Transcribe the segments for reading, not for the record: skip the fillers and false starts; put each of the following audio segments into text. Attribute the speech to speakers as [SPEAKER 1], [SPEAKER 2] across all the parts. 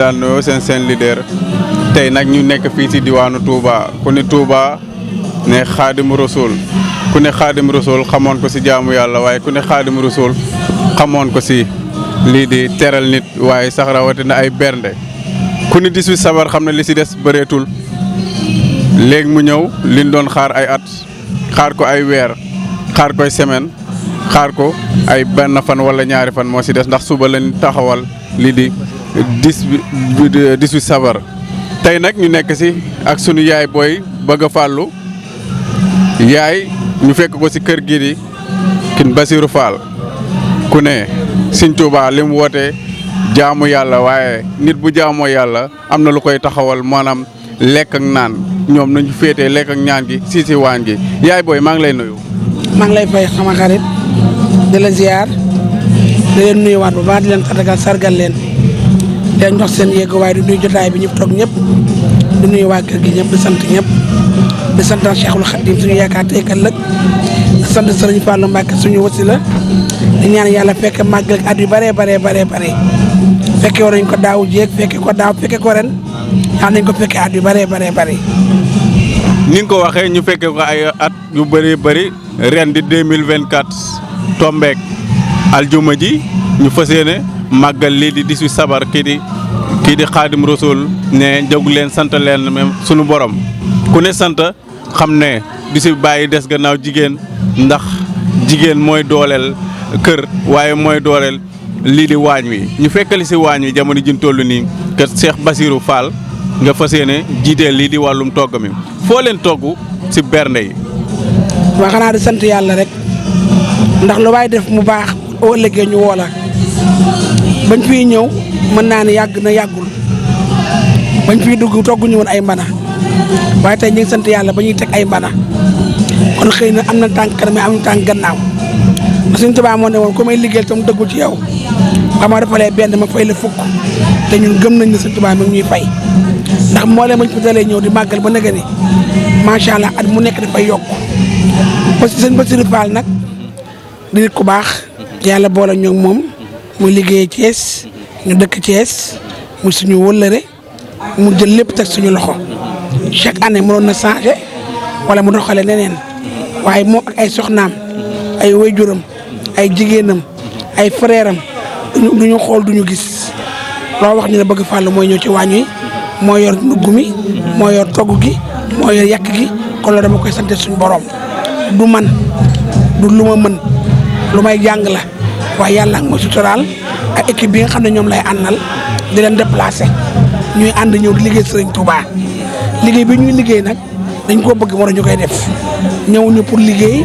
[SPEAKER 1] daan nuyoo seen leader tey nag ñu nekk fii ci diwaanu Touba ku ne Touba ne Xaadimu Rasuul ku ne Xaadimu Rasuul xamoon ko ci jaamu yàlla waaye ku ne Xaadimu Rasuul xamoon ko ci lii di teral nit waaye sax rawatina ay bernde ku ne 18 safar xam ne li ci des bëreetul léegi mu ñëw liñ doon xaar ay at xaar ko ay weer xaar koy semaine xaar ko ay benn fan wala ñaari fan moo ci des ndax suba lañ taxawal lii di 18 safar tey nag ñu nekk ci ak sunu yaay booy bëgg a fàllu yaay ñu fekk ko ci kër gi di kin Bassirou Fall ku ne Sëñ Tuubaa li mu woote jaamu yàlla waaye nit bu jaamoo yàlla am na lu koy taxawal maanaam lekk ak naan ñoom nañu féetee lekk ak ñaan gi si waañ gi yaay booy maa ngi lay nuyu.
[SPEAKER 2] maa ngi lay fay sama xarit di la ziar di leen nuyuwaat bu baax di leen tatagal sargal leen di leen jox seen yegg waaye di nuyu jotaay bi ñëpp toog ñëpp di nuyu waa kër gi ñëpp di sant ñëpp di sant Cheikhul Khadim suñu yaakaar tey ëllëg di sant Serigne Fallou Mbacke suñu wasila di ñaan yàlla fekk màggal at yu bëree fekke war nañ ko daaw jéeg fekke ko daaw fekke ko ren yaa nañ ko fekke at yu bëree
[SPEAKER 1] ni nga ko waxee ñu fekke ko ay at yu bëri ren di 2024 tombeek aljuma ji ñu fas yéene màggal lii di 18 sabar kii di Xaadim Rasul ne jóg leen sant leen même sunu borom ku ne sant xam ne di si bàyyi des gannaaw jigéen ndax jigéen mooy dooleel kër waaye mooy dooleel lii di waañ wi ñu fekkali si waañ wi jamono ji ñu toll nii que Cheikh Bassirou Fall nga fas yéene jiiteel lii di wàllum togg mi foo leen togg si bernde yi.
[SPEAKER 2] waa xanaa di sant yàlla rek ndax lu waay def mu baax oo ëllëgee ñu woo la bañ fiy ñëw mën naa ne yàgg na yàggul bañ fiy dugg togguñu woon ay mbana waaye tey ñu ngi sant yàlla ba ñuy teg ay mbana kon xëy na am na tànk kanam am na tànk gannaaw Sëñ Tuubaa moo ne woon ku may liggéeyal tam dëggu ci yow xam nga defalee benn ma fay la fukk te ñun gëm nañ ne Sëñ Tuubaa mi ngi ñuy fay ndax moo leen bañ fi dalee ñëw di màggal ba nega ni macha allah at mu nekk dafay yokk parce que sëñ Bassirou Fall nag di nit ku baax yàlla boole ñoom moom muy liggéeyee Thiès ñu dëkk Thiès mu suñu wëllëre mu jël lépp teg suñu loxo chaque année mënoon na changé wala mu doxale neneen waaye moom ak ay soxnaam ay waajuram ay jigéenam ay frère am duñu xool duñu gis loo wax ñu ne bëgg Fall mooy ñëw ci waañ wi moo yor ndugg mi moo yor togg gi moo yor yàq gi kon loolu dama koy sante suñu borom du man du lu ma mën lu may jàng la waaye yàlla ak ma suturaal ak équipe bi nga xam ne ñoom lay àndal di leen déplacé ñuy ànd ñëw di liggéey Serigne Touba liggéey bi ñuy liggéey nag dañ koo bëgg moo tax ñu koy def ñëwuñu pour liggéey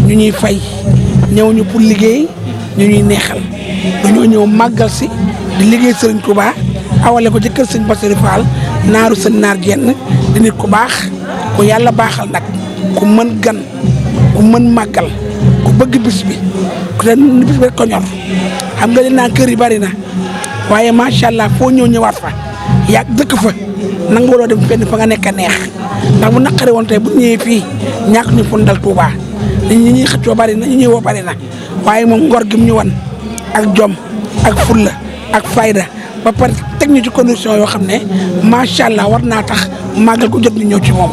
[SPEAKER 2] ñu ñuy fay ñëwuñu pour liggéey ñu ñuy neexal dañoo ñëw màggal si di liggéey Serigne Touba awale ko ci kër sëñ Bassirou Fall naaru sëñ naar jenn di nit ku baax ku yàlla baaxal nag ku mën gan ku mën màggal ku bëgg bis bi ku leen bis bi rek ko ñor xam nga dinaa kër yi bari na waaye macha allah foo ñëwaat fa yàgg dëkk fa nanguloo dem fenn fa nga nekk a neex ndax bu naqari woon tey bu ñëwee fii ñàkk ñu fu dal Touba nit ñi ñuy xëccoo bari na ñi ñuy woo bari na waaye moom ngor gi mu ñu wan ak jom ak fulla ak fayda ba pare teg ñu ci condition yoo xam ne macha allah war naa tax màggal ko jot ñu ñëw ci moom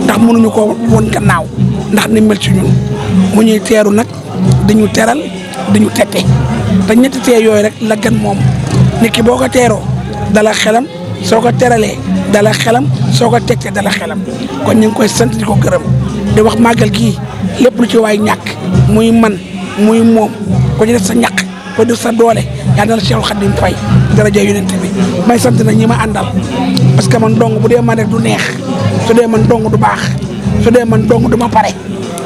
[SPEAKER 2] ndax mënuñu ko woon gannaaw ndax ni mel ci ñun mu ñuy teeru nag dañu teral dañu tette te ñetti tee yooyu rek la gën moom nit ki boo ko teeroo dala xelam soo ko teralee dala xelam soo ko tegtee dala xelam kon ñu ngi koy sant di ko gërëm di wax màggal gii lépp lu ci waay ñàkk muy man muy moom ko ci def sa ñàkk ko def sa doole yaa na la Cheikhul Khadim fay daraja yonent bi may sant na ñi ma àndal parce que man dong bu dee man rek du neex su dee man dong du baax su dee man dong du ma pare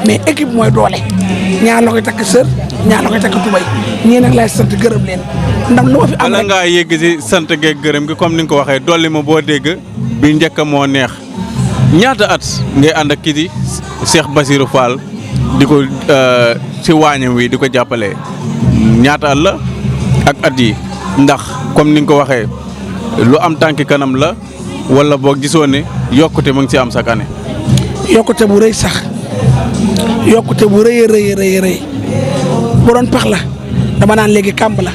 [SPEAKER 2] mais équipe mooy doole ñaar la koy takk sër ñaar la koy takk tubay ñii nag laay sant gërëm leen ndax lu ma fi am
[SPEAKER 1] rek. ngaa yegg si sant geeg gërëm gi comme ni nga ko waxee dolli ma boo dégg bi njëkk moo neex ñaata at ngay ànd ak kii di Cheikh Bassirou Fall di ko si waañam wi di ko jàppale ñaata at la ak at yi ndax comme ni nga ko waxee lu am tànki kanam la wala boo gisoo ne yokkute mu ngi si am chaque année.
[SPEAKER 2] yokkute bu rëy sax yokkute bu rëy bu doon pax la dama naan léegi kàmb la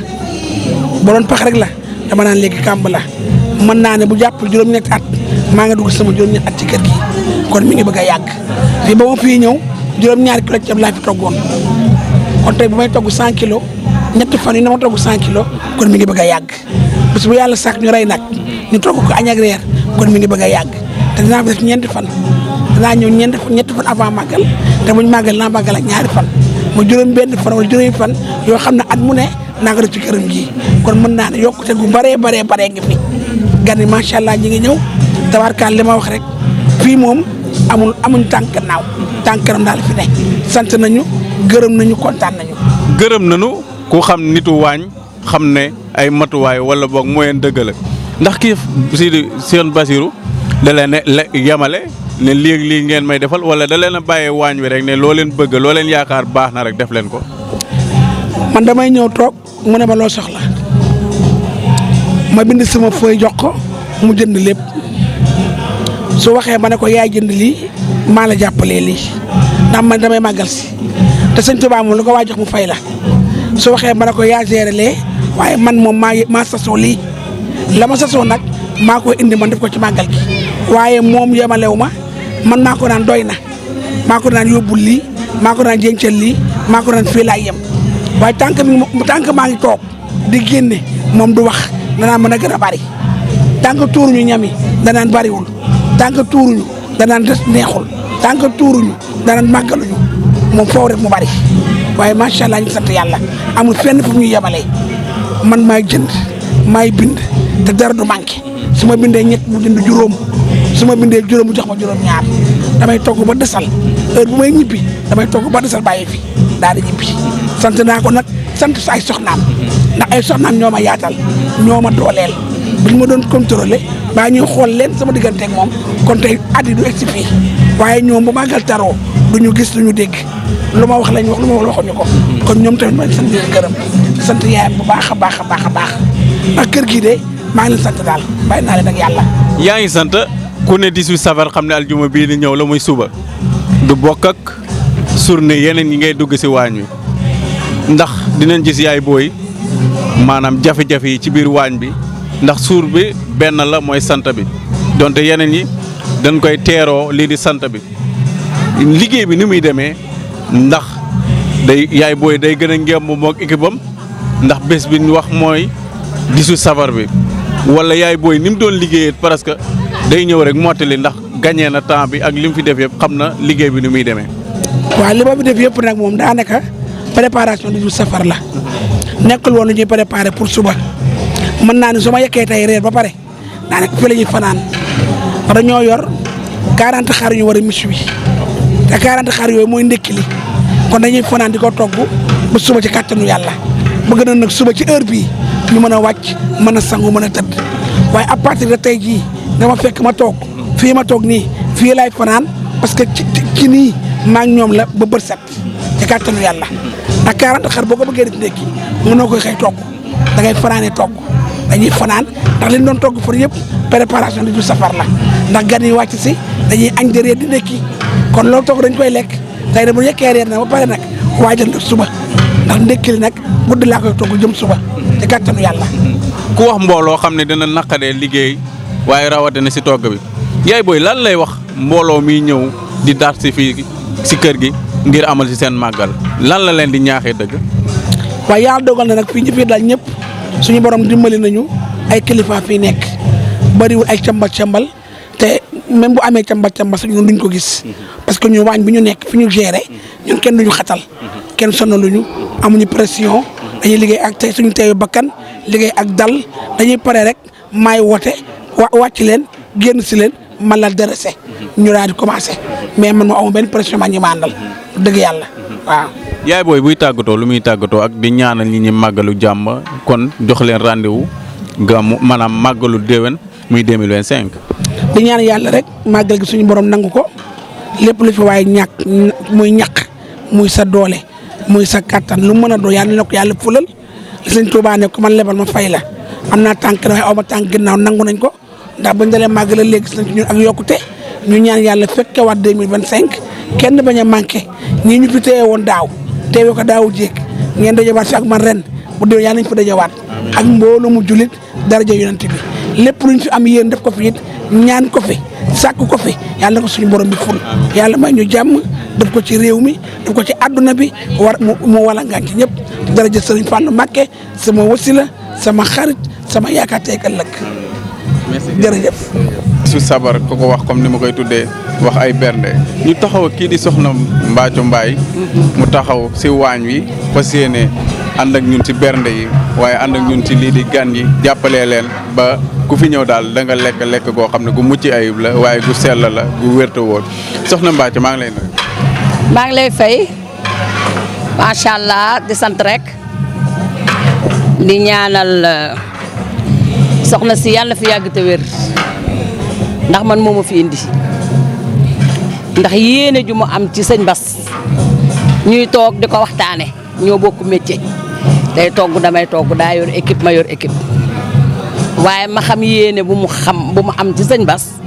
[SPEAKER 2] bu doon pax rek la dama naan léegi kàmb la mën naa ne bu jàppul juróom-ñetti at maa ngi dugg sama juróom-ñetti at ci kër gi kon mi ngi bëgg a yàgg fii ba ma fii ñëw juróom-ñaari kilo ceeb laa fi toggoon kon tey bu may togg 100 kilos ñetti fan yi na ma togg 100 kilos kon mi ngi bëgg a yàgg bis bu yàlla sàkk ñu rey nag ñu togg ko añ ak reer kon mi ngi bëgg a yàgg te dinaa ko def ñeenti fan dinaa ñëw ñetti fan avant màggal te buñ màggal naa màggal ak ñaari fan mu juróom benn fan wala juróomi fan yoo xam ne at mu ne naa ko def ci këram gi kon mën naa ne yokkute gu baree ngi fi gan yi macha allah ñi ngi ñëw tabarkaal li ma wax rek fii moom amuñ tànk naaw tànk kanam daal fi ne sant nañu gërëm nañu kontaan nañu.
[SPEAKER 1] gërëm nañu ku xam nitu waañ xam ne ay matuwaay wala boog moyen dëgg la ndax kii si seen Basiru da leen ne yemale ne lii ngeen may defal wala da leen a bàyyee waañ wi rek ne loo leen bëgg loo leen yaakaar baax na rek def leen ko.
[SPEAKER 2] man damay ñëw toog mu ne ma loo soxla ma bind sama fooy jox ko mu jënd lépp su waxee ma ne ko yaay jënd lii maa la jàppalee lii ndax man damay màggal si te sëñ Tuubaa moom lu ko waa jox mu fay la su waxee ma ne ko yaa géré lee waaye man moom maa sasoo lii la ma sasoo nag maa ko indi man def ko ci màggal gi waaye moom yemalew ma man maa ko naan doy na maa ko naan yóbbul lii maa ko naan jëncel lii maa ko naan fii laay yem waaye tànk maa ngi toog di génne moom du wax danaan mën a gën a bari tànk tuuruñu ñami danaan bariwul tànk tuuruñu danaan des neexul tànk tuuruñu danaan màggaluñu moom foofu rek mu bari waaye macha allah ñu sant yàlla amul fenn fu ñuy yemalee man maay jënd maay bind te dara du manqué su ma bindee ñett mu jënd juróom su ma bindee juróom mu jox ma juróom-ñaar damay togg ba desal heure bu may ñibbi damay togg ba desal bàyyi fi daal di ñibbi sant naa ko nag sant ay soxnaam ndax ay soxnaam ñoo ma yaatal ñoo ma dooleel buñ ma doon contrôlé baa ñuy xool leen sama digganteeg moom kon tey at yi du egsi fii waaye ñoom bu màggal taroo du ñu gis du ñu dégg lu ma wax lañ wax lu ma wax waxuñu ko kon ñoom tamit ma sant leen gërëm sant yaayam bu baax a baax a baax a baax ndax kër gii de maa ngi leen sant daal bàyyi naa leen ak yàlla.
[SPEAKER 1] yaa ngi sant ku ne 18 safar xam ne aljuma bii di ñëw la muy suba du bokk ak journée yeneen yi ngay dugg si waañ wi ndax dinañ gis yaay booy maanaam jafe-jafe yi ci biir waañ bi ndax suur bi benn la mooy sant bi donte yeneen yi dañ koy teeroo lii di sant bi liggéey bi ni muy demee ndax day yaay booy day gën a ngemb moog équipe am ndax bés bi ñu wax mooy 18 safar bi wala yaay booy ni mu doon liggéeyee parce que day ñëw rek mottali ndax gagné na temps bi ak li mu fi def yëpp xam na liggéey bi ni muy demee.
[SPEAKER 2] waaw li ma fi def yëpp nag moom daanaka préparation 18 safar la nekkul woon lu ñuy préparé pour suba mën naa ne su ma yekkee tey reer ba pare daanaka fii la ñuy fanaan dañoo yor 40 xar yu war a mis wi te 40 xar yooyu mooy ndekki li kon dañuy fanaan di ko togg ba suba ci kàttanu yàlla bëgg na nag suba ci heure bii ñu mën a wàcc mën a sangu mën a tëdd waaye à partir de tey jii dama fekk ma toog fii ma toog nii fii laay fanaan parce que ci nii maa ngi ñoom la ba bët set ci kàttanu yàlla ndax 40 xar boo ko bëggee def ndekki mënoo koy xëy togg da ngay fanaanee togg dañuy fanaan ndax li ñu doon togg fan yëpp préparation di ju safar la ndax gan yi wàcc si dañuy añ de reer di ndekki kon loolu togg dañ koy lekk tey de bu yekkee reer na ba pare nag waajal nag suba ndax ndekki li nag guddi laa koy togg jëm suba ci kàttanu yàlla.
[SPEAKER 1] ku wax mbooloo xam ne dina naqadee liggéey waaye rawatina si togg bi yaay booy lan lay wax mbooloo miy ñëw di daat si fii si kër gi ngir amal si seen màggal lan la leen di ñaaxee dëgg.
[SPEAKER 2] waaye yàlla dogal na nag fii ñu fi daal ñëpp suñu borom dimbali nañu ay kilifa fii nekk bariwul ay cambal te même bu amee cambal sax ñun duñ ko gis parce que ñu waañ bi ñu nekk fi ñu géré ñun kenn duñu xatal kenn sonaluñu amuñu pression dañuy liggéey ak tey suñu teeyu bakkan liggéey ak dal dañuy pare rek maay woote wàcc leen génn si leen man la déressé ñu daal di commencé mais man moo amul benn pression ma ñi ma àndal dëgg yàlla waaw.
[SPEAKER 1] yaay booy buy tàggatoo lu muy tàggatoo ak di ñaanal ñi ñi màggalu jàmm kon jox leen rendez-vous gàmmu maanaam màggalu déwén muy 2025.
[SPEAKER 2] di ñaan yàlla rek màggal gi suñu borom nangu ko lépp lu fi waaye ñàkk muy ñàkk muy sa doole muy sa kattan lu mën a doon yàlla na ko yàlla fulal li sëñ Tuubaa ne ko man lebal ma fay la am naa tànk waaye aw ma tànk ginnaaw nangu nañ ko ndax bañ dalee màggal léegi gis nañ ci ñun ak yokkute ñu ñaan yàlla fekkewaat 2025 kenn bañ a manqué ñii ñu fi téye woon daaw teewee ko daawu jéeg ngeen dajawaat si ak man ren bu déwén yàlla nañ fa dajawaat ak mbooloo mu julit daraja yonent bi lépp luñ fi am yéen def ko fi it ñaan ko fi sàkk ko fi yàlla na ko suñu borom bi ful yàlla may ñu jàmm def ko ci réew mi def ko ci àdduna bi mu wala ngaan ci ñëpp daraja Sëriñ Fallu Mbàkke sama wasila sama xarit sama yaakaar tey ak ëllëg jërëjëf.
[SPEAKER 1] su sabar ko ko wax comme ni ma koy tuddee wax ay bernde ñu taxaw kii di soxna Mbathio Mbaye mu taxaw si waañ wi fas yéene ànd ak ñun si bernde yi waaye ànd ak ñun si lii di gan yi jàppalee leen ba ku fi ñëw daal da nga lekk goo xam ne gu mucc ayib la waaye gu sell la gu wérte woon soxna Mbathio maa ngi lay nuyu.
[SPEAKER 3] maa ngi lay fay macha allah di sant rek di ñaanal soxna si yàlla fi yàgg te wér ndax man moo ma fi indi ndax yéene ju mu am ci sëñ Bass ñuy toog di ko waxtaane ñoo bokk métier day togg damay togg daa yor équipe ma yor équipe waaye ma xam yéene bu mu am ci sëñ Bass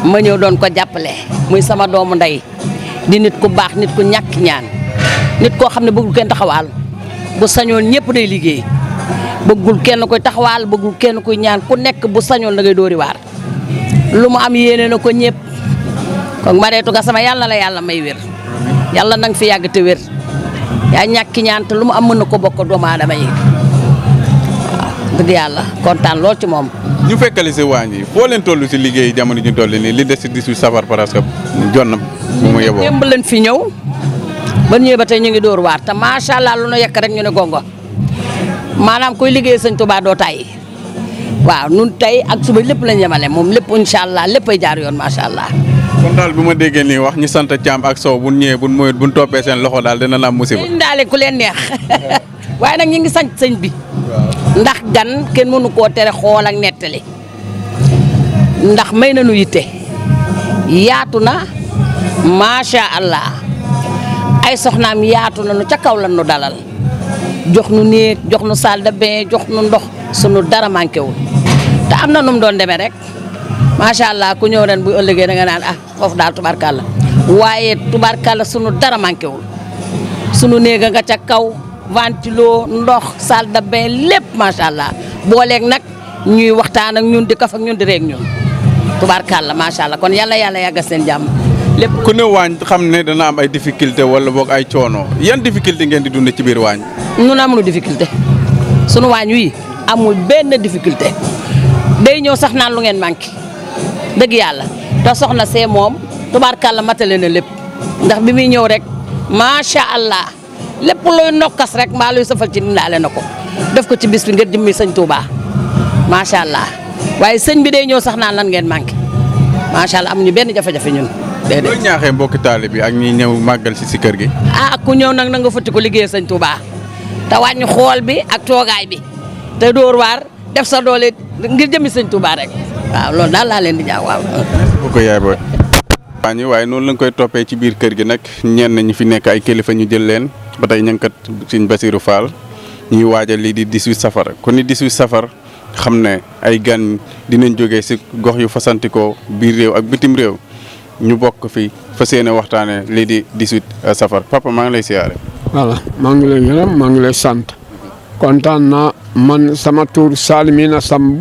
[SPEAKER 3] ma ñëw doon ko jàppale muy sama doomu ndey di nit ku baax nit ku ñàkk ñaan nit koo xam ne bëggul kenn taxawaal bu sañoon ñëpp day liggéey bëggul kenn koy taxawaal bëggul kenn kuy ñaan ku nekk bu sañoon da ngay dóori waar lu mu am yéene na ko ñëpp kon Mareetu Gassama yàlla la yàlla may wér yàlla nang fi yàgg te wér yaa ñàkki ñaan te lu mu am mën na ko bokk doomu aadama yi waaw dëgg yàlla kontaan lool ci moom.
[SPEAKER 1] ñu fekkale si waañ yi foo leen toll si liggéey jamono ñu toll nii li des si 18 safar parce que jot na bu mu yeboo.
[SPEAKER 3] démb leen fi ñëw ba ñëwee ba tey ñu ngi dóor waar te macha allah lu nu yekk rek ñu ne gongo maanaam kuy liggéey sëñ Tuubaa doo tàyyi waaw nun tey ak suba lépp lañ yemale moom lépp incha allah léppay jaar yoon macha allah.
[SPEAKER 1] kon daal bu ma déggee nii wax ñu sant Thiam ak Sow bu ñëwee bu moyet bu toppee seen loxo daal dina la am musiba.
[SPEAKER 3] dañ daale ku leen neex waaye nag ñu ngi sant sëñ bi ndax gan kenn mënu koo tere xool ak nettali ndax may na nu yitte yaatu na macha allah ay soxnaam yaatu na nu ca kaw lan nu dalal jox nu néeg jox nu salle de bain jox nu ndox sunu dara manqué wul te am na nu mu doon demee rek macha allah ku ñëw ren bu ëllëgee da nga naan ah foofu daal tubarkalla waaye tubarkalla sunu dara manqué wul sunu néeg nga ca kaw ventilo ndox salle de bain lépp macha allah booleeg nag ñuy waxtaan ak ñun di kaf ak ñun di reeg ñun tubarkalla macha allah kon yàlla yàggal seen jàmm lépp.
[SPEAKER 1] ku ne waañ xam ne dana am ay difficulté wala boog ay coono yan difficulté ngeen di dund ci biir waañ.
[SPEAKER 3] ñun amuñu difficulté sunu waañ wi amul benn difficulté day ñëw sax naan lu ngeen manqué dëgg yàlla te soxna see moom tubaarkàlla matale na lépp ndax bi muy ñëw rek macha allah lépp looy nokkas rek mbaa luy safal ci dindaale na ko def ko ci bis bi ngir jëmmi sëñ Touba macha allah waaye sëñ bi day ñëw sax naan lan ngeen manqué macha allah amuñu benn jafe-jafe ñun. déedéet
[SPEAKER 1] looy ñaaxee mbokki taali bi ak ñi ñëw màggal si kër gi.
[SPEAKER 3] ah ku ñëw nag na nga fëtti ko liggéey sëñ Touba te wàññi xool bi ak toogaay bi te dóor waar def sa doole ngir jëmi sëñ Touba rek waaw loolu daal laa leen di ñaax waaw.
[SPEAKER 1] bu ko yaay booy. waaye noonu lañ koy toppee ci biir kër gi nag ñenn ñi fi nekk ay kilifa ñu jël leen ba tey ñankat Sëñ Bassirou Fall ñuy waajal lii di 18 safar kon ni 18 safar xam ne ay gan dinañ jógee si gox yu fasantikoo biir réew ak bitim réew ñu bokk fi fas yéene waxtaane lii di 18 safar papa maa ngi lay siyaare.
[SPEAKER 4] voilà maa ngi lay gërëm maa ngi lay sant kontaan naa man sama tur Salimina Samb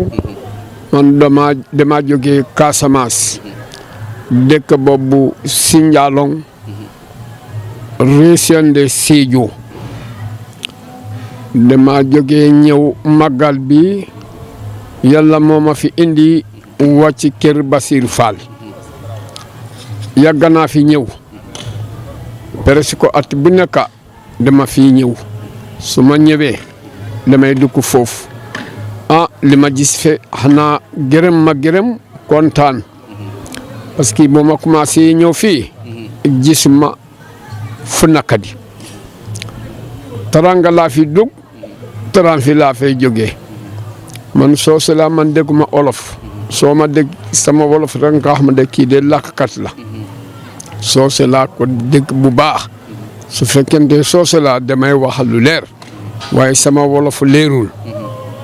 [SPEAKER 4] man dama jógee Casamance dëkk boobu Sindialong région de Sédhiou dama jógee ñëw màggal bi yàlla moo ma fi indi wàcc kër Bassirou Fall yàgg naa fi ñëw presque at bu nekk dama fi ñëw su ma ñëwee damay dugg foofu li ma gis fe xanaa gërëm kontaan parce que bu ma commencé ñëw fii gisuma fu nakadi taranga laa fi dugg taran fi laa fay jógee man soose la man dégguma olof soo ma dégg sama wolof rek nga xam ne kii de làkkat la soose laa ko dégg bu baax su fekkente soose laa damay wax lu leer waaye sama wolof leerul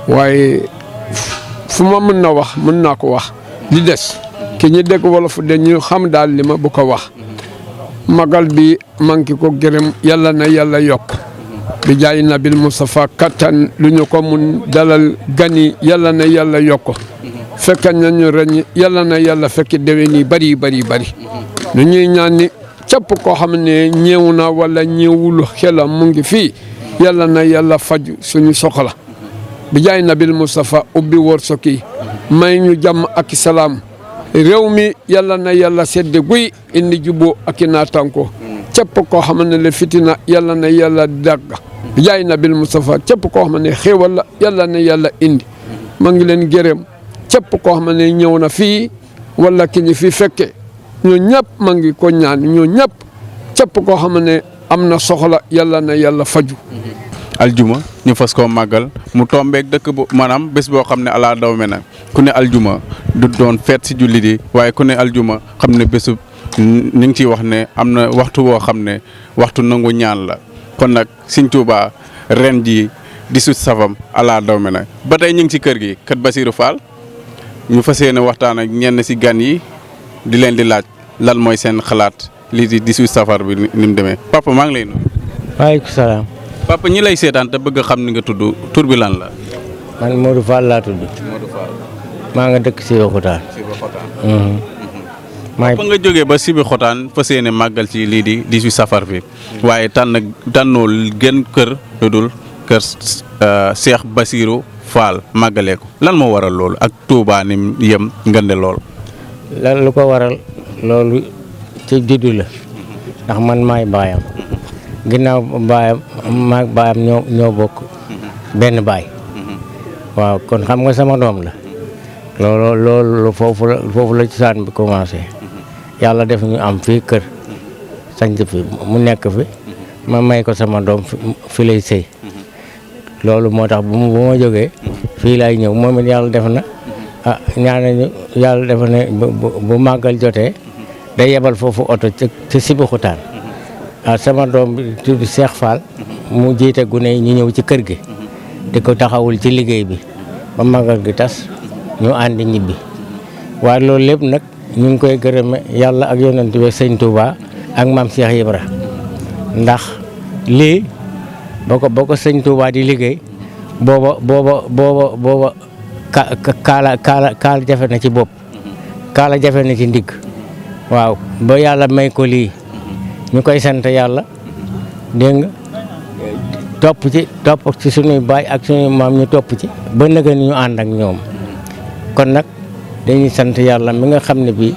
[SPEAKER 4] waaye fu ma mën na wax mën naa ko wax li des ki ñu dégg wolof dañu xam daal li ma bu ko wax magal bi manki ko gërëm yàlla na yàlla yokk bi jaay nabil Moustapha kattan lu ñu ko mun dalal gani yàlla na yàlla yokk fekk nañu ren yàlla na yàlla fekk déwén yi bari lu ñuy ñaan ni képp koo xam ne ñëw na wala ñëwul xelam mu ngi fii yàlla na yàlla faju suñu soxla bi jaay nabil Moustapha ubbi wërsëg yi may ñu jàmm ak salaam réew mi yàlla na yàlla sedd guy indi juboo ak naataanko képp koo xam ne le fitina yàlla na yàlla dàgg bi jaay nabil Moustapha képp koo xam ne xéewal la yàlla na yàlla indi ma ngi leen gërëm képp koo xam ne ñëw na fii wala ki ñu fi fekke ñoo ñëpp ma ngi ko ñaan ñoo ñëpp képp koo xam ne am na soxla yàlla na yàlla faju
[SPEAKER 1] aljuma ñu fas koo màggal mu tombeek dëkk bu maanaam bés boo xam ne alaa daw me na ku ne aljuma du doon feet si jullit yi waaye ku ne aljuma xam ne bésu ni ngi ciy wax ne am na waxtu woo xam ne waxtu nangu ñaan la kon nag Sëñ Tuubaa ren ji 18 safam alaa daw me na ba tey ñu ngi ci kër gi kër Basirou Fall ñu fas yéene waxtaan ak ñenn si gan yi di leen di laaj lan mooy seen xalaat lii di 18 safar bi ni mu demee papa maa ngi lay nuyu.
[SPEAKER 5] waaleykum salaam.
[SPEAKER 1] papa ñi lay seetaan te bëgg a xam ni nga tudd tur bi lan la.
[SPEAKER 5] man Modou Fall laa tudd.
[SPEAKER 1] Modou Fall.
[SPEAKER 5] maa nga dëkk Sibi Xotaan.
[SPEAKER 1] Sibi Xotaan. papa nga jógee ba Sibi Xotaan fas yéene màggal ci lii di 18 safar bi. waaye tànnoo gën kër lu dul kër Cheikh Basirou Fall màggalee ko lan moo waral loolu ak Touba ni yem ngande lool.
[SPEAKER 5] lan lu ko waral loolu ci juddu la ndax man maay baayam ginnaaw baayam maag baayam ñoo bokk benn baay waaw kon xam nga sama doom la loolu foofu la ci saan bi commencé yàlla def ñu am fii kër sanc fi mu nekk fi ma may ko sama doom fi lay sëy loolu moo tax bu ma jógee fii laay ñëw moom it yàlla def na ñaanañu yàlla dafa ne bu màggal jotee day yebal foofu oto ci Sibi Xotaan sama doom bi tudd Cheikh Fall mu jiite gune yi ñu ñëw ci kër gi di ko taxawul ci liggéey bi ba màggal gi tas ñu àndi ñibbi waaye loolu lépp nag ñu ngi koy gërëme yàlla ak yonent bi Sëñ Touba ak maam Cheikh Ibra ndax lii boo ko Sëñ Touba di liggéey booba kaala jafe na ci bopp kaala jafe na ci ndigg waaw ba yàlla may ko lii ñu koy sant yàlla dégg nga topp ci suñuy baay ak suñuy maam ñu topp ci ba nëgë ni ñu ànd ak ñoom kon nag dañuy sant yàlla mi nga xam ne bii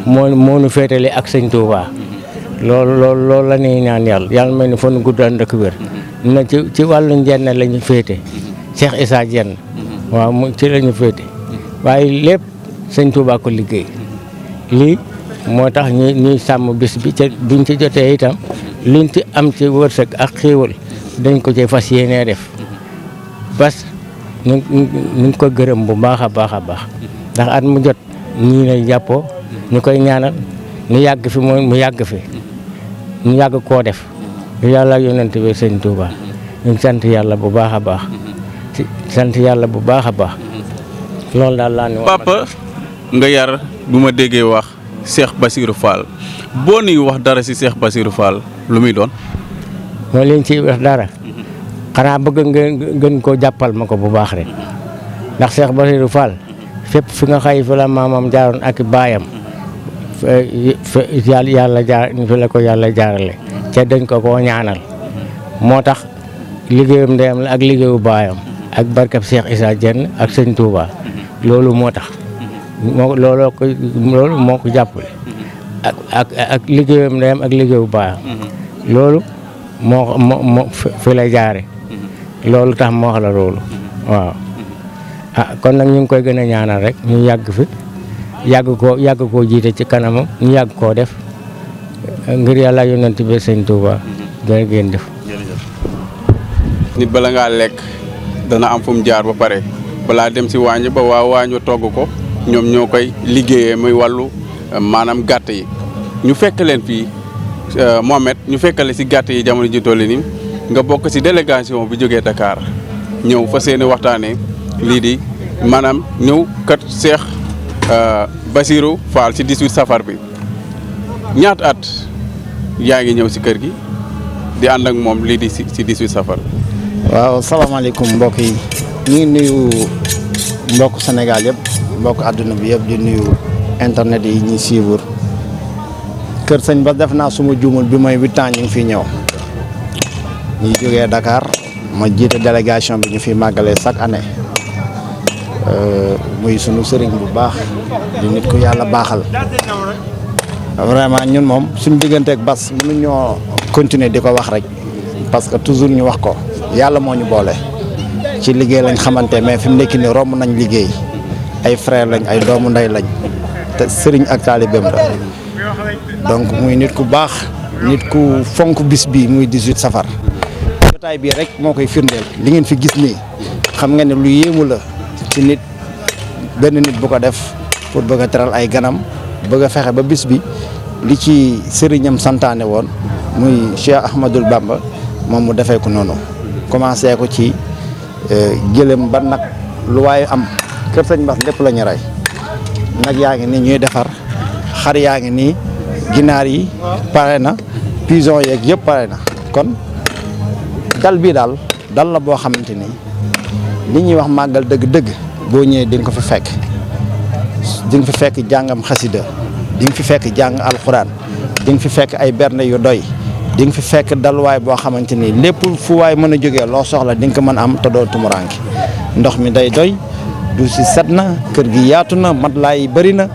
[SPEAKER 5] moo nu féetale ak Sëñ Touba loolu la ñuy ñaan yàlla may ni fan gudd ànd ak wér na ci wàllu njenn la ñu féete Cheikh Issa Diène waaw mu ci la ñu féete waaye lépp Sëñ Touba ko liggéey lii moo tax ñuy sàmm bis bi ca buñ ci jotee itam luñ ci am ci wërsëg ak xéewal dañ ko ci fas yéenee def parce que ñu ngi ko gërëm bu baax a baax ndax at mu jot ñii lay jàppoo ñu koy ñaanal ñu yàgg fi mu yàgg fi ñu yàgg koo def yàlla yonent bi Sëñ Touba ñu ngi sant yàlla bu baax a baax sant yàlla bu baax a baax loolu daal laa ne
[SPEAKER 1] papa nga yar bu ma déggee wax Cheikh Basirou Fall boo nuy wax dara si Cheikh Basirou Fall lu muy doon.
[SPEAKER 5] moo leen ciy wax dara xanaa bëgg ngeen koo jàppal ma ko bu baax rek ndax Cheikh Basirou Fall fépp fi nga xay fi la maamam jaaroon ak baayam yàlla jaar fi la ko yàlla jaarale ca dañ ko koo ñaanal moo tax liggéeyam ndeyam la ak liggéeyu baayam ak barkab Cheikh Issa Diène ak Sëñ Touba loolu moo tax loolu moo ko jàppale ak liggéeyam ndeyam ak liggéeyu baayam loolu moo fi la jaare loolu tax moo wax la loolu waaw kon nag ñu ngi koy gën a ñaanal rek ñu yàgg fi yàgg koo jiite ci kanamam ñu yàgg koo def ngir yàlla yonent bi Sëñ Touba jërë ngeen def
[SPEAKER 1] nit bala ngaa lekk dana am fu mu jaar ba pare balaa dem si waañ ba waa waañ togg ko ñoom ñoo koy liggéeyee muy wàllu maanaam gàtt yi ñu fekk leen fii Mohamed ñu fekkale si gàtt yi jamono ji toll nii nga bokk si délégation bi jógee Dakar ñëw fa seeni waxtaanee lii di maanaam ñëw kat Cheikh Basirou Fall si 18 safar bi ñaata at yaa ngi ñëw si kër gi di ànd ak moom lii di si 18 safar.
[SPEAKER 6] waaw salaamaaleykum mbokk yi ñu ngi nuyu mbokk Sénégal yëpp mbokk àdduna bi yëpp di nuyu internet yi ñuy suivre Kër Sëñ Bass def naa suma juumul bi mooy 8 ans ñu ngi fiy ñëw ñuy jógee Dakar ma jiite délégation bi ñu fiy màggalee chaque année muy sunu sëriñ bu baax di nit ku yàlla baaxal vraiment ñun moom suñu digganteeg Bass mënuñoo continuer di ko wax rek parce que toujours ñu wax ko yàlla moo ñu boole ci liggéey lañ xamante mais fi mu nekk nii romb nañ liggéey ay frère lañ ay doomu ndey lañ te sëriñ ak taalibeem la donc muy nit ku baax nit ku fonk bis bi muy 18 safar jotaay bii rek moo koy firndeel li ngeen fi gis nii xam nga ne lu yéemu la ci nit benn nit bu ko def pour bëgg a teral ay ganam bëgg a fexe ba bis bi li ci sëriñam santaane woon muy Cheikh Ahmadul Bamba moom mu defee ko noonu commencé ko ci gëlëm ba nag lu waaye am Kër Sëñ Bass lépp la ñu rey nag yaa ngi nii ñuy defar xar yaa ngi nii ginaar yi pare na pigeon yeeg yëpp pare na kon dal bii daal dal la boo xamante ni li ñuy wax màggal dëgg-dëgg boo ñëwee di nga ko fi fekk di nga fi fekk jàngam xasida di nga fi fekk jàng alxuraan di nga fi fekk ay berne yu doy di nga fi fekk dalwaay boo xamante ni lépp fu waay mën a jógee loo soxla di nga ko mën a am te doo tumuraanke ndox mi day doy du si set na kër gi yaatu na matelas yi bëri na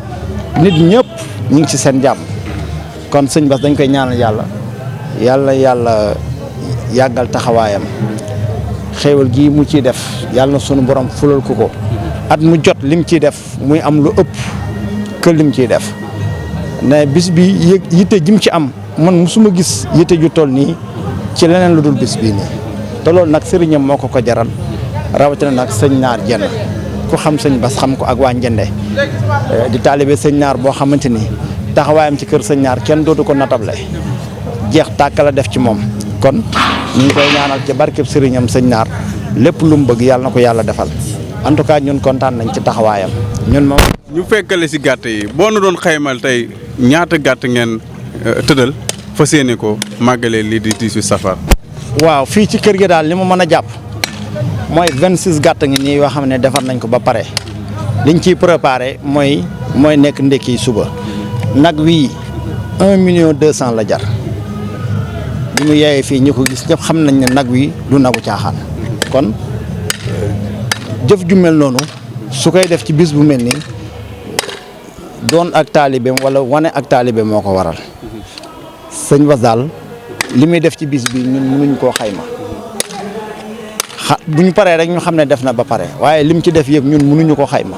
[SPEAKER 6] nit ñëpp ñu ngi ci seen jàmm kon Sëñ Bass dañ koy ñaanal yàlla yàggal taxawaayam xéewal gii mu ciy def yàlla na sunu borom fulal ko at mu jot lim ciy def muy am lu ëpp que lim ciy def ne bis bi yitte jim ci am man musuma gis yitte ju toll nii ci leneen lu dul bis bii nii te loolu nag sëriñam moo ko jaral rawatina nag sëñ Naar Jenn ku xam Sëñ Bass xam ko ak waa Njende di taalibe sëñ Naar boo xamante ni taxawaayam ci kër sëñ Naar kenn dootu ko natable jeex tàkk la def ci moom kon ñu ngi koy ñaanal ci barkeb sëriñam sëñ Naar lépp lu mu bëgg yàlla na ko yàlla defal en tout cas ñun kontaan nañ ci taxawaayam ñun moom.
[SPEAKER 1] ñu fekkale si gàtt yi boo na doon xaymal tey ñaata gàtt ngeen tëddal fas yéene ko màggalee lii di 18 safar.
[SPEAKER 6] waaw fii ci kër gi daal li ma mën a jàpp mooy 26 gàtt ngi nii yoo xam ne defar nañ ko ba pare liñ ciy préparé mooy nekk ndekki suba nag wii 1,200,000 la jar bi mu yeewee fii ñu ko gis ñëpp xam nañ ne nag wi du nagu caaxaan kon jëf ju mel noonu su koy def ci bis bu mel nii doon ak taalibeem wala wane ak taalibeem moo ko waral Sëñ Bass daal li muy def ci bis bi ñun mënuñ koo xayma bu ñu paree rek ñu xam ne def na ba pare waaye lim ci def yëpp ñun mënuñu ko xayma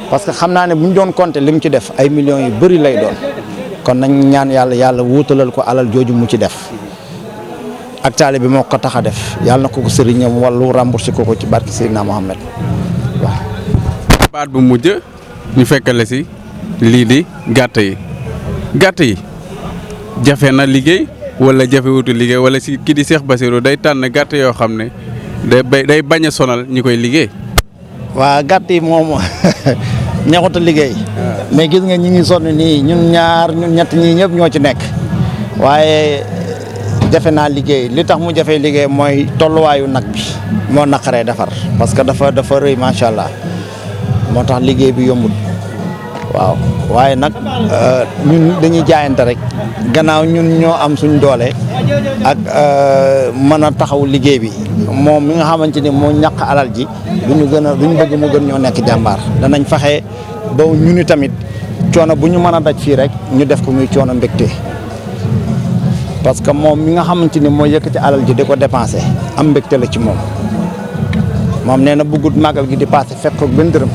[SPEAKER 6] parce que xam naa ne bu ñu doon compter lim ci def ay millions yu bëri lay doon kon nañ ñaan yàlla wuutalal ko alal jooju mu ci def ak taalibe moo ko tax a def yàlla na ko sëriñam wàllu remboursé ko ci barke Seydina Mohamed waaw.
[SPEAKER 1] baat bu mujj ñu fekkale si lii di gàtt yi jafe na liggéey wala jafe wutu liggéey wala si kii di Cheikh Bassirou day tànn gàtt yoo xam ne day bañ a sonal ñi koy liggéey.
[SPEAKER 6] waa gàtt yi moom neexut a liggéey mais gis nga ñi ngi sonn nii ñun ñett ñii ñëpp ñoo ci nekk waaye jafe naa liggéey li tax mu jafe liggéey mooy tolluwaayu nag bi moo naqaree defar parce que dafa rëy macha allah moo tax liggéey bi yombul waaw waaye nag ñun dañuy jaayante rek gannaaw ñun ñoo am suñ doole ak mën a taxaw liggéey bi moom mi nga xamante ni moo ñàkk alal ji duñu bëgg mu gën ñoo nekk jàmbaar danañ fexe ba ñu ni tamit coono bu ñu mën a daj fii rek ñu def ko muy coono mbégte parce que moom mi nga xamante ni moo yëkkati alal ji di ko dépensé am mbégte la ci moom nee na bëggut màggal gi di passé fekk ko benn dërëm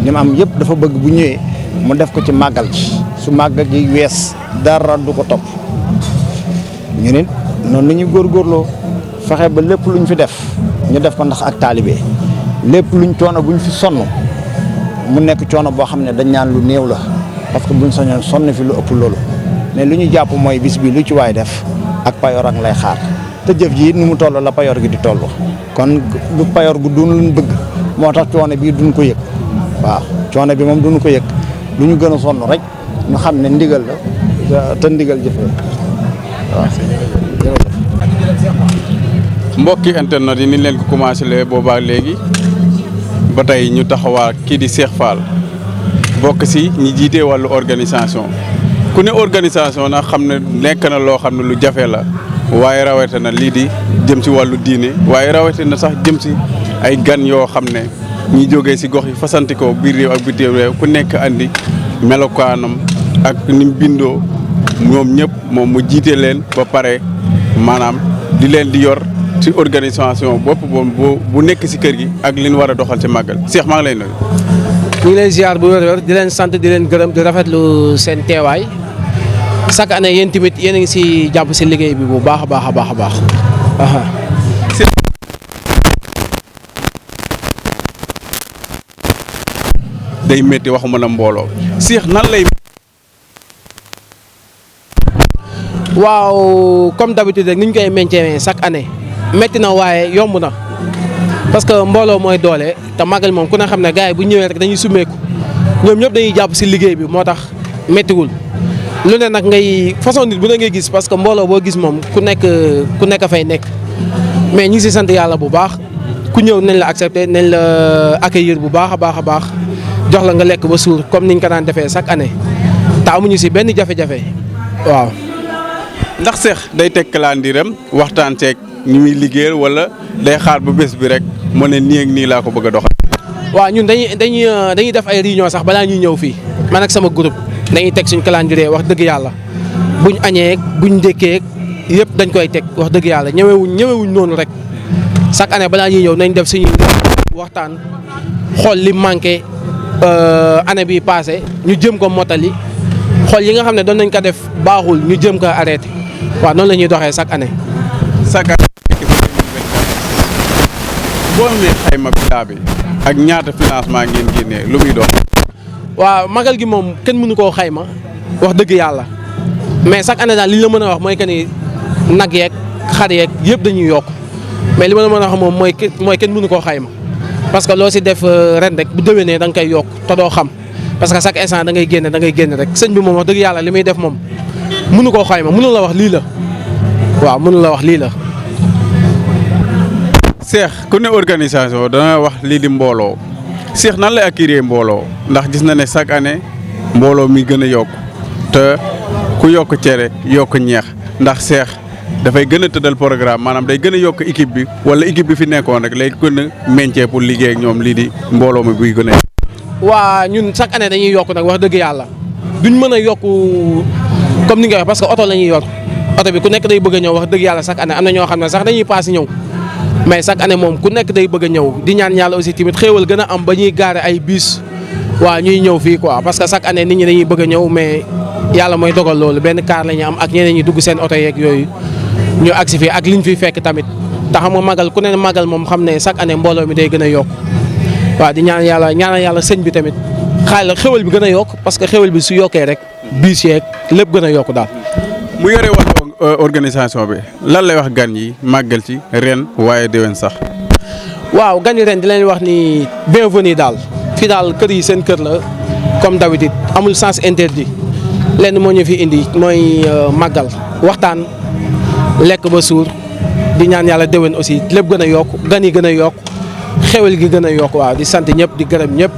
[SPEAKER 6] li mu am yëpp dafa bëgg bu ñëwee mu def ko ci màggal gi su màggal gi wees dara du ko topp ñu nit noonu la ñuy góorgóorloo fexe ba lépp luñ fi def ñu def ko ndax ak taalibe lépp luñ coono buñ fi sonn mu nekk coono boo xam ne dañ ñaan lu néew la parce que buñ soñoon sonn fi lu ëpp loolu mais lu ñu jàpp mooy bis bi lu ci waay def ak payoor ak lay xaar te jëf ji nu mu toll la payoor gi di toll kon lu payoor gu dun luñ bëgg moo tax coono bii duñ ko yëg waaw coono bi moom duñu ko yëg lu ñu gën a sonn rek ñu xam ne ndigal la te ndigal jëfee waaw jërëjëf
[SPEAKER 1] mbokki internet yi ni leen ko commencé lee boobaa léegi ba tey ñu taxawaa kii di Cheikh Fall bokk si ñi jiite wàllu organisation ku ne organisation nag xam ne nekk na loo xam ne lu jafe la waaye rawate na lii di jëm si wàllu diine waaye rawate na sax jëm si ay gan yoo xam ne ñi jógee si gox yi fasantikoo biir réew ak bitim réew ku nekk andi melokaanam ak ni mu bindoo ñoom ñëpp moom mu jiite leen ba pare maanaam di leen di yor ci organisation bopp boobu bu nekk si kër gi ak li ñu war a doxal ci màggal Cheikh maa ngi lay nuyu.
[SPEAKER 7] ñu ngi lay ziar bu wér-wér di leen sant di leen gërëm di rafetlu seen teewaay chaque année yéen tamit yéen a ngi si jàpp si liggéey bi bu baax a baax a baax a baax.
[SPEAKER 1] day métti waxuma la mbooloo Cheikh nan lay.
[SPEAKER 7] waaw comme d'habitude rek ni ñu koy meññee chaque année métti na waaye yomb na parce que mbooloo mooy doole te màggal moom ku ne xam ne gars yi bu ñëwee rek dañuy summeeku ñoom ñëpp dañuy jàpp si liggéey bi moo tax méttiwul lu ne nag ngay façon nit bu ne ngay gis parce que mbooloo boo gis moom ku nekk fay nekk mais ñu ngi si sant yàlla bu baax ku ñëw nañ la accepté nañ la accueillir bu baax a baax a baax jox la nga lekk ba suur comme niñ ko daan defee chaque année te amuñu si benn jafe-jafe waaw.
[SPEAKER 1] ndax Cheikh day teg kalandiram waxtaan ceeg ñu muy liggéeyal wala day xaar ba bés bi rek mu ne nii ak nii laa ko bëgg a doxal.
[SPEAKER 7] waaw ñun dañuy def ay réunion sax balaa ñuy ñëw fii man ak sama groupe dañuy teg suñ calendrier wax dëgg yàlla buñ añee buñ ndékkee yëpp dañ koy teg wax dëgg yàlla ñëwewuñ noonu rek chaque année balaa ñuy ñëw nañ def suñuy waxtaan xool li manqué année bi passé ñu jëm ko motali xool yi nga xam ne doon nañ ko def baaxul ñu jëm ko arrêté waaw noonu la ñuy doxee chaque année.
[SPEAKER 1] chaque année boo amee xayma bidaa bi ak ñaata financement ngeen génnee lu muy doon.
[SPEAKER 7] waaw magal gi moom kenn mënu koo xayma wax dëgg yàlla mais chaque année daal li la mën a wax mooy que ni nag yeeg xar yeeg yëpp dañuy yokk mais li ma la mën a wax moom mooy kenn mënu koo xayma parce que loo si def ren rek bu déwénee da nga koy yokk te doo xam parce que chaque instant da ngay génne rek sëñ bi moom wax dëgg yàlla li muy def moom mënu koo xayma mënu la wax lii la waaw mënu la wax lii la.
[SPEAKER 1] Cheikh ku ne organisation dana wax lii di mbooloo Cheikh nan lay acquérir mbooloo ndax gis na ne chaque année mbooloo mi gën a yokk te ku yokk cere yokk ñeex ndax Cheikh dafay gën a tëddal programme maanaam day gën a yokk équipe bi wala équipe bi fi nekkoon rek lay gën a meññee pour liggéey ak ñoom lii di mbooloo mi buy gën a.
[SPEAKER 7] waa ñun chaque année dañuy yokk nag wax dëgg yàlla duñ mën a yokk comme ni nga wax parce que oto la ñuy yor oto bi ku nekk day bëgg a ñëw wax dëgg yàlla chaque année am na ñoo xam ne sax dañuy paas ñëw. mais chaque année moom ku nekk day bëgg a ñëw di ñaan yàlla aussi tamit xéewal gën a am ba ñuy gaare ay bus waaw ñuy ñëw fii quoi parce que chaque année nit ñi dañuy bëgg a ñëw mais yàlla mooy dogal loolu benn car la ñu am ak ñeneen ñi dugg seen oto yeeg yooyu ñu agsi fii ak liñ fiy fekk tamit te xam nga magal ku ne magal moom xam ne chaque année mbooloo mi day gën a yokk waaw di ñaan yàlla sëñ bi tamit xaalis xéwal bi gën a yokk parce que xéwal bi su yokkee rek bus yeeg lépp gën a yokk daal.
[SPEAKER 1] mu yore wàllu organisation bi lan lay wax gan yi màggal ci ren waaye déwén sax.
[SPEAKER 7] waaw gan yi ren di leen wax ni bienvenue daal fii daal kër yi seen kër la comme d'habitude amul sens interdit lenn moo ñu fi indi mooy màggal waxtaan lekk ba suur di ñaan yàlla déwén aussi lépp gën a yokk gan yi gën a yokk xéwal gi gën a yokk waaw di sant ñëpp di gërëm ñëpp.